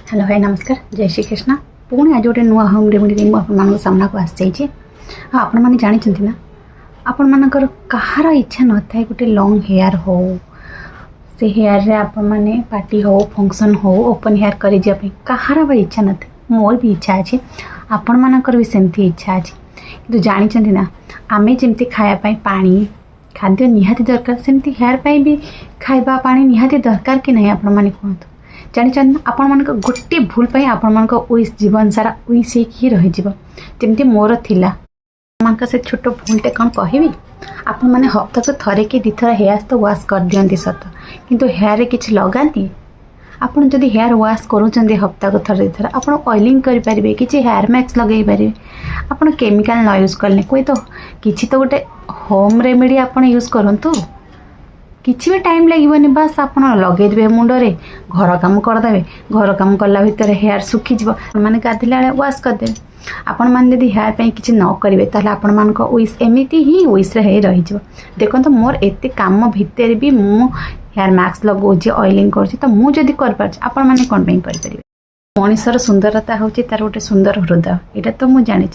Hello hi नमस्कार जय श्री कृष्ण पुणी आज गोटे नुआ होम रेमेडी मुझे सामना को आसी जाइए आपण मैंने जानते ना आपण मानकर कहार इच्छा न था गोटे लॉन्ग हेयर हो से हेयर रे आपण मैंने पार्टी हो फंक्शन हो ओपन हेयर कर कहार भी इच्छा न था मोर भी इच्छा अच्छे आपण मानकर भी सेमती इच्छा अच्छे कि जानते ना आमे जमती खायापाई पानी खाद्य निहाती दरकार सेमती हेयर पाई भी खाइबा पानी निहाती दरकार कि नहीं आपण मैंने कहतु जानते ना आपण मान गोटे भूल पाई आपण मान उइस जीवन सारा उइस ही रही जमती मोर थिला मान से छोट भूलटे कौन कहबी आपण मैंने हफ्ता को थरे कि दी थर हेयर तो वाश कर दियंती सत किंतु हेयर किछि लगाती आपण जदि हेयर वाश करूचंदी हफ्ता को थरे थर आपण ऑयलिंग करि परिबे किछि हेयर मैक्स लगेई परिबे आपण केमिकल न यूज करने कोई तो किछि तो गोटे होम रेमेडी आपण यूज करंतु किसी भी टाइम लगे बास आप लगे मुंडे घर काम करदे घर काम कला भितर हेयर सुखीज मैंने गाधला वाश करदे आपण मैंने जब हेयर पे किसी न करेंगे ताहले आपण मान विश एमती ही विश रही देखो तो मोर एत काम भितर भी मु हेयर मैक्स लगाऊँ ऑयलिंग कर मुझे कर आपण मैंने कौन करें मनीषर सुंदरता हूँ तार गोटे सुंदर हृदय यहाँ तो मुझे जानी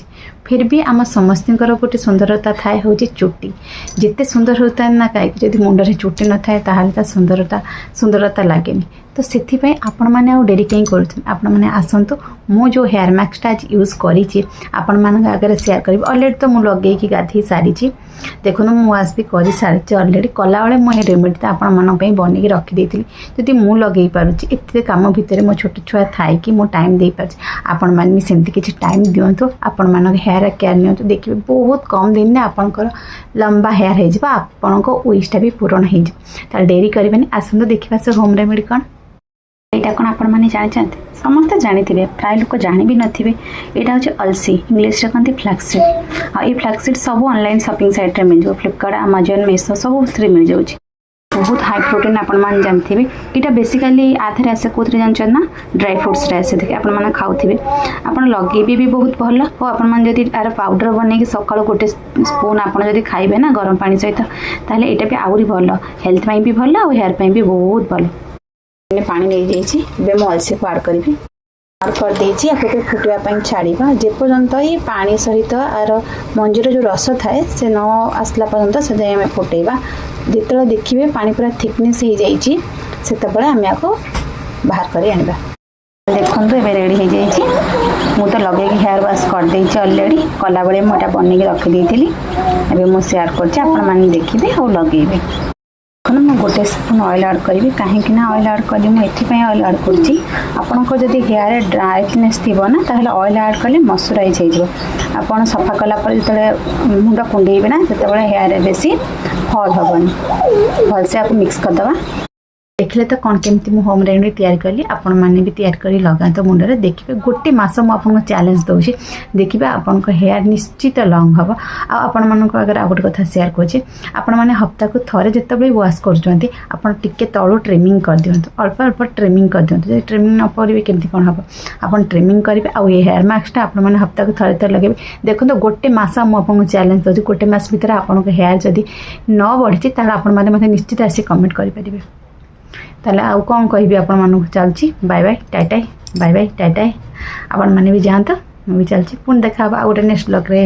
फिर भी आम समस्त गोटे सुंदरता थाए हूँ चुट्टी जिते सुंदर होता है ना कहीं जब मुंडे चुट्टी न थाए ताहले सुंदरता लगे तो से आपण मैंने आ डेरी कहीं कर आसतु मु जो हेयर मैक्सटा आज यूज करी आपण मान आगे सेयार करी अलरेडी तो मुझे लगे गाधे सारी देखो मु वाश भी कर सारी अलरेडी कला बेले मुझे रेमेडी तो आपण मान बनई रखी जदि मु लगे पार्टी एत काम भितर मो छोट छुआ थाए कि मो टाइम दे पार्टी आपण मैंने सेमती किसी टाइम दिंतु आपण मान हेयर केयर नि देखिए बहुत कम दिन में आपंकर लंबा हेयर हो विशटा भी पूरण हो डेरी करें आसतु देखा से होम रेमेडी कौन यहाँ कौन आपण मैंने जानते समस्त जानी प्राय लोक जानी भी नथिबे यहाँ हूँ अलसी इंग्लीश कहते फ्लैक्सीड ये फ्लैक्सीड सब ऑनलाइन शॉपिंग साइट रे मिल जाए फ्लिपकार्ट अमेजन मेसो सब से मिल जाऊँ बहुत हाई प्रोटीन आपण मैंने जानते यहाँ बेसिकाली आधे आसे कौन जानते ना ड्राई फ्रुट्स आसे देखिए आपण मैंने खाऊे आप लगे भी बहुत भल और आपण मैंने जब यार पाउडर बनई सका गोटे स्पून आपड़ जब खाइबे ना गरम पानी सहित ताहले यहाँ भी आहरी भल हेल्थ भी भल और हेयर भी बहुत भल पानी नहीं जाइए मु अलसी को आड करी आड कर देछि आपको फुटवाई छाड़ा जेपर्यंत ये पानी सहित यार मंजीर जो रस थाए से न आसला पर्यंत से जाए आम फुटेबा जिते देखिए पानी पूरा थिकनेस हो जाइए से आम आपको बाहर कर आनिबा देखो ये रेडी हो जाइए मु तो लगे हेयर वाश कर देछि अलरेडी कला बेले मुझे बनई रखी अबे मु शेयर कर देखिए और लगेबे मैं गोटे स्पून ऑयल ऐड करी कहीं ऑयल ऐड कली मुझे ऑयल ऐड कर जब हेयर ड्राइनेस थी ना ताहले ऑयल ऐड कले मॉइस्चराइज हो आप सफा कलापर जो मुंड कुंडेबे ना जो हेयर बेसी फॉल हेनी भलसे आप मिक्स करदे देखिले तो कौन केमती मु होम रेमेडी तैयार कली आपण मैंने भी तैयार करी लगाते मुंडे देखिए गोटे मस मुझे चैलेंज दूसरी देखिए आपण हेयर निश्चित लंग हम आपण मान आगे आ गोटे कथा सेयार करें आपण मैंने हफ्ता को थरे जिते वाश कर तलू ट्रिमिंग कर दिंतु अल्प अल्प ट्रिमिंग कर दिंतु जब ट्रिमिंग न करेंगे केमती कौन हम आप ट्रिमिंग करेंगे आउ ये हेयर मैक्सटा आपने हफ्ता को थरे थरे लगे देखो गोटे मस मुझे चैलेंज दूसरी गोटे मस भितर आपन हेयर जदि न बढ़ी मैंने निश्चित आसी कमेंट करेंगे ताले आउ कौन कहि आपण मानू चलची bye bye tata bye bye tata आपण माने भी जानत मैं भी चलची पुन देखा गोटे नेक्स्ट ब्लॉग रे।